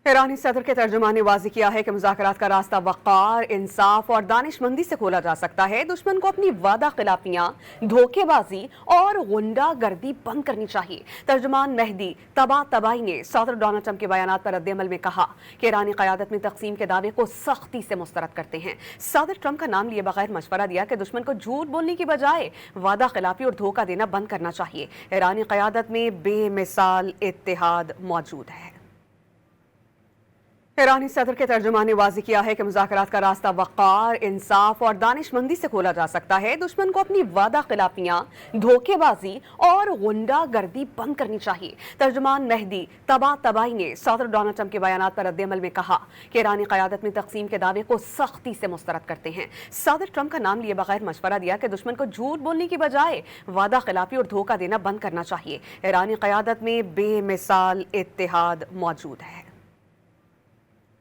ईरानी सदर के तर्जुमान ने वाज़ेह किया है कि मुज़ाकरात का रास्ता वक़ार, इंसाफ और दानिशमंदी से खोला जा सकता है। दुश्मन को अपनी वादा खिलाफियाँ, धोखेबाजी और गुंडागर्दी बंद करनी चाहिए। तर्जुमान मेहदी तबातबाई ने सदर डोनाल्ड ट्रंप के बयानात पर रद्द-ए-अमल में कहा कि ईरानी क़यादत में तक़सीम के दावे को सख्ती से मुस्तरद करते हैं। सदर ट्रंप का नाम लिए बगैर मशवरा दिया कि दुश्मन को झूठ बोलने की बजाय वादा खिलाफी और धोखा देना बंद करना चाहिए। ईरानी क़यादत में बेमिसाल इत्तेहाद मौजूद है। ईरानी सदर के तर्जुमान ने वाज़ेह किया है कि मुज़ाकरात का रास्ता वक़ार, इंसाफ और दानिशमंदी से खोला जा सकता है। दुश्मन को अपनी वादा खिलाफियाँ, धोखेबाजी और गुंडागर्दी बंद करनी चाहिए। तर्जुमान मेहदी तबातबाई ने सदर डोनाल्ड ट्रंप के बयानात पर रद्द-ए-अमल में कहा कि ईरानी क़यादत में तक़सीम के दावे को सख्ती से मुस्तरद करते हैं। सदर ट्रंप का नाम लिए बगैर मशवरा दिया कि दुश्मन को झूठ बोलने की बजाय वादा खिलाफी और धोखा देना बंद करना चाहिए। ईरानी क़यादत में बेमिसाल इत्तेहाद मौजूद है।